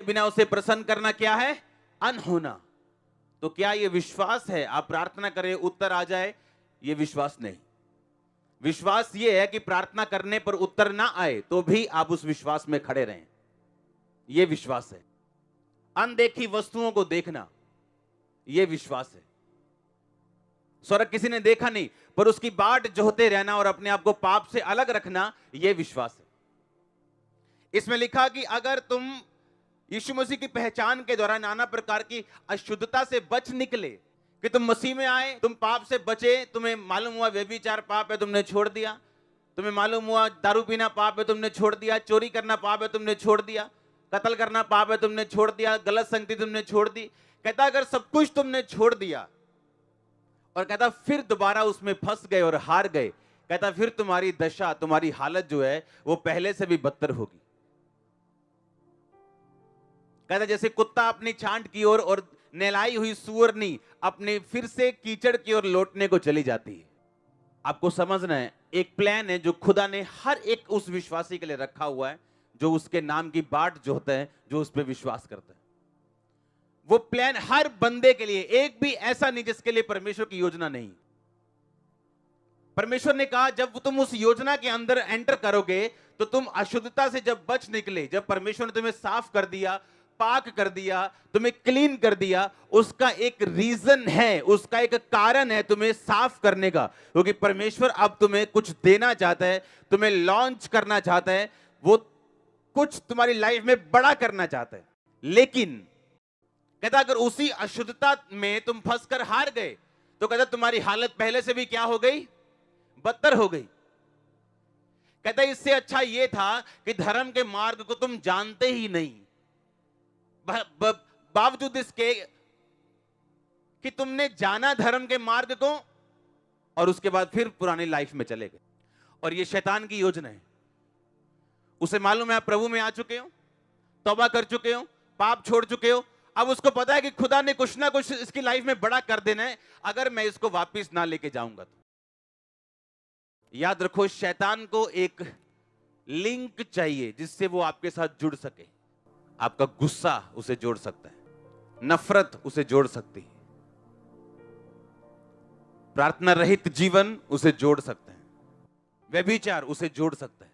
बिना उसे प्रसन्न करना क्या है? अनहोना। तो क्या ये विश्वास है आप प्रार्थना करें उत्तर आ जाए? ये विश्वास नहीं। विश्वास ये है कि प्रार्थना करने पर उत्तर ना आए तो भी आप उस विश्वास में खड़े रहें। ये विश्वास है। अनदेखी वस्तुओं को देखना, यह विश्वास है। स्वर्ग किसी ने देखा नहीं, पर उसकी बाट जोहते रहना और अपने आप को पाप से अलग रखना, यह विश्वास है। इसमें लिखा कि अगर तुम यीशु मसीह की पहचान के दौरान नाना प्रकार की अशुद्धता से बच निकले, कि तुम मसीह में आए, तुम पाप से बचे, तुम्हें मालूम हुआ व्यभिचार पाप है, तुमने छोड़ दिया, तुम्हें मालूम हुआ दारू पीना पाप है, तुमने छोड़ दिया, चोरी करना पाप है, तुमने छोड़ दिया, कत्ल करना पाप है, तुमने छोड़ दिया, गलत संगति तुमने छोड़ दी। कहता अगर सब कुछ तुमने छोड़ दिया और कहता फिर दोबारा उसमें फंस गए और हार गए, कहता फिर तुम्हारी दशा, तुम्हारी हालत जो है वो पहले से भी बदतर होगी। कहता जैसे कुत्ता अपनी छांट की ओर और नहलाई हुई सूअरनी अपने फिर से कीचड़ की ओर लौटने को चली जाती है। आपको समझना है, एक प्लान है जो खुदा ने हर एक उस विश्वासी के लिए रखा हुआ है जो उसके नाम की बाट जोहता है, जो उस पर विश्वास करता है। वो प्लान हर बंदे के लिए, एक भी ऐसा नहीं जिसके लिए परमेश्वर की योजना नहीं। परमेश्वर ने कहा जब तुम उस योजना के अंदर एंटर करोगे तो तुम अशुद्धता से जब बच निकले, जब परमेश्वर ने तुम्हें साफ कर दिया, पाक कर दिया, तुम्हें क्लीन कर दिया, उसका एक रीजन है, उसका एक कारण है तुम्हें साफ करने का, क्योंकि परमेश्वर अब तुम्हें कुछ देना चाहता है, तुम्हें लॉन्च करना चाहता है, वो कुछ तुम्हारी लाइफ में बड़ा करना चाहता है। लेकिन कहता अगर उसी अशुद्धता में तुम फंसकर हार गए तो कहता तुम्हारी हालत पहले से भी क्या हो गई? बदतर हो गई। कहता इससे अच्छा यह था कि धर्म के मार्ग को तुम जानते ही नहीं, बावजूद इसके कि तुमने जाना धर्म के मार्ग को और उसके बाद फिर पुरानी लाइफ में चले गए। और यह शैतान की योजना है। उसे मालूम है आप प्रभु में आ चुके हो, तौबा कर चुके हो, पाप छोड़ चुके हो, अब उसको पता है कि खुदा ने कुछ ना कुछ इसकी लाइफ में बड़ा कर देना है, अगर मैं इसको वापस ना लेके जाऊंगा तो। याद रखो, शैतान को एक लिंक चाहिए जिससे वो आपके साथ जुड़ सके। आपका गुस्सा उसे जोड़ सकता है, नफरत उसे जोड़ सकती है, प्रार्थना रहित जीवन उसे जोड़ सकता है, व्यभिचार उसे जोड़ सकता है।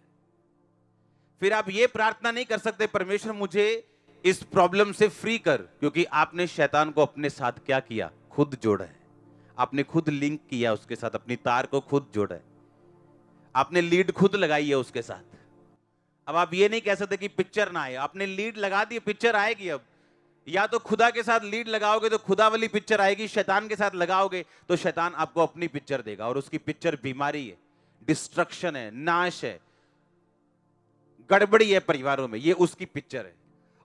फिर आप ये प्रार्थना नहीं कर सकते परमेश्वर मुझे इस प्रॉब्लम से फ्री कर, क्योंकि आपने शैतान को अपने साथ क्या किया? खुद जोड़ा है। आपने खुद लिंक किया उसके साथ, अपनी तार को खुद जोड़ा है, आपने लीड खुद लगाई है उसके साथ। अब आप ये नहीं कह सकते कि पिक्चर ना आए, आपने लीड लगा दी, पिक्चर आएगी। अब या तो खुदा के साथ लीड लगाओगे तो खुदा वाली पिक्चर आएगी, शैतान के साथ लगाओगे तो शैतान आपको अपनी पिक्चर देगा, और उसकी पिक्चर बीमारी है, डिस्ट्रक्शन है, नाश है, गड़बड़ी है परिवारों में, ये उसकी पिक्चर है।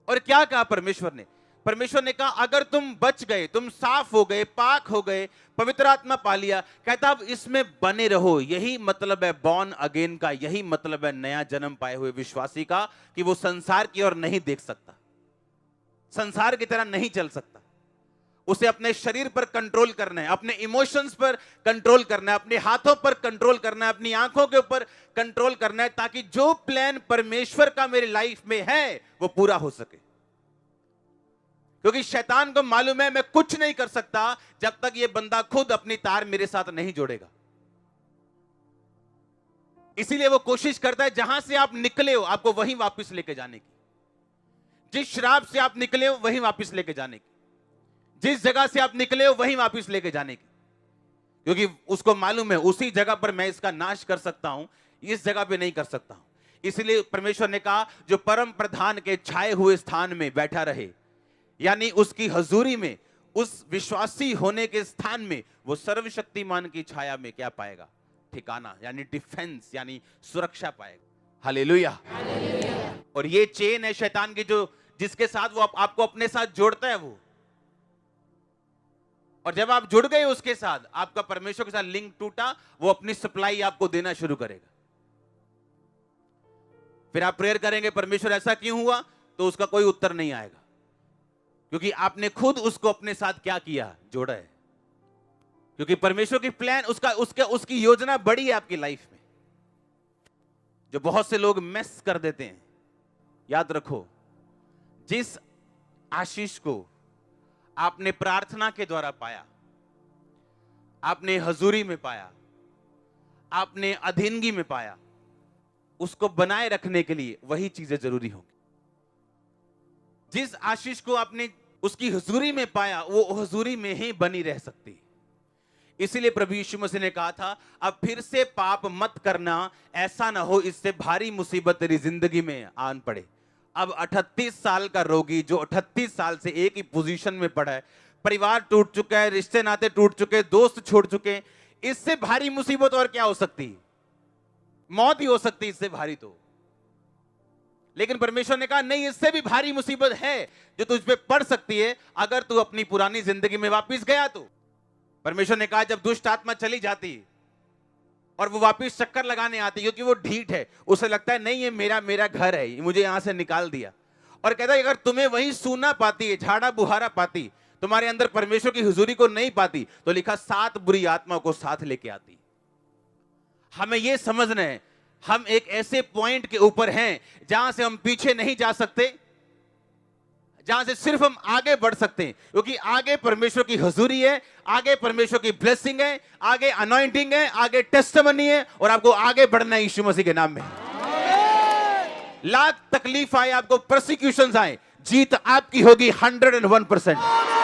और क्या कहा परमेश्वर ने? परमेश्वर ने कहा अगर तुम बच गए, तुम साफ हो गए, पाक हो गए, पवित्र आत्मा पा लिया, कहता अब इसमें बने रहो। यही मतलब है बॉर्न अगेन का, यही मतलब है नया जन्म पाए हुए विश्वासी का, कि वो संसार की ओर नहीं देख सकता, संसार की तरह नहीं चल सकता। उसे अपने शरीर पर कंट्रोल करना है, अपने इमोशंस पर कंट्रोल करना है, अपने हाथों पर कंट्रोल करना है, अपनी आंखों के ऊपर कंट्रोल करना है, ताकि जो प्लान परमेश्वर का मेरी लाइफ में है वो पूरा हो सके। क्योंकि शैतान को मालूम है मैं कुछ नहीं कर सकता जब तक ये बंदा खुद अपनी तार मेरे साथ नहीं जोड़ेगा। इसीलिए वो कोशिश करता है जहां से आप निकले हो आपको वहीं वापस लेके जाने की, जिस शराब से आप निकले हो वहीं वापस लेके जाने की, जिस जगह से आप निकले हो वहीं वापस लेके जाने की। क्योंकि उसको मालूम है उसी जगह पर मैं इसका नाश कर सकता हूं, इस जगह पे नहीं कर सकता हूं। इसलिए परमेश्वर ने कहा जो परम प्रधान के छाए हुए स्थान में बैठा रहे, यानी उसकी हजूरी में, उस विश्वासी होने के स्थान में, वो सर्वशक्तिमान की छाया में क्या पाएगा? ठिकाना, यानी डिफेंस, यानी सुरक्षा पाएगा। हालेलुया। और ये चेन है शैतान की, जो जिसके साथ वो आपको अपने साथ जोड़ता है वो। और जब आप जुड़ गए उसके साथ, आपका परमेश्वर के साथ लिंक टूटा, वो अपनी सप्लाई आपको देना शुरू करेगा। फिर आप प्रेयर करेंगे परमेश्वर ऐसा क्यों हुआ, तो उसका कोई उत्तर नहीं आएगा, क्योंकि आपने खुद उसको अपने साथ क्या किया? जोड़ा है। क्योंकि परमेश्वर की प्लान, उसकी योजना बड़ी है आपकी लाइफ में, जो बहुत से लोग मिस कर देते हैं। याद रखो, जिस आशीष को आपने प्रार्थना के द्वारा पाया, आपने हजूरी में पाया, आपने अधीनगी में पाया, उसको बनाए रखने के लिए वही चीजें जरूरी होंगी। जिस आशीष को आपने उसकी हुजूरी में पाया, वो हुजूरी में ही बनी रह सकती। इसीलिए प्रभु यीशु मसीह ने कहा था, अब फिर से पाप मत करना, ऐसा ना हो इससे भारी मुसीबत तेरी जिंदगी में आन पड़े। अब 38 साल का रोगी जो 38 साल से एक ही पोजीशन में पड़ा है, परिवार टूट चुका है, रिश्ते नाते टूट चुके, दोस्त छोड़ चुके, इससे भारी मुसीबत और क्या हो सकती है? मौत ही हो सकती इससे भारी तो। लेकिन परमेश्वर ने कहा नहीं, इससे भी भारी मुसीबत है जो तुझ पे पड़ सकती है अगर तू अपनी पुरानी जिंदगी में वापस गया तो। परमेश्वर ने कहा जब दुष्ट आत्मा चली जाती और वो वापस चक्कर लगाने आती, क्योंकि वो ढीठ है, उसे लगता है नहीं ये मेरा घर है, मुझे यहां से निकाल दिया, और कहता है अगर तुम्हें वहीं सूना पाती है, झाड़ा बुहारा पाती, तुम्हारे अंदर परमेश्वर की हुजूरी को नहीं पाती, तो लिखा 7 बुरी आत्मा को साथ लेके आती। हमें यह समझना है, हम एक ऐसे पॉइंट के ऊपर हैं जहां से हम पीछे नहीं जा सकते, जहां से सिर्फ हम आगे बढ़ सकते हैं, क्योंकि आगे परमेश्वर की हुजूरी है, आगे परमेश्वर की ब्लेसिंग है, आगे अनॉइंटिंग है, आगे टेस्टिमनी है, और आपको आगे बढ़ना है यीशु मसीह के नाम में। लाख तकलीफ आए, आपको प्रोसिक्यूशंस आए, जीत आपकी होगी 101%।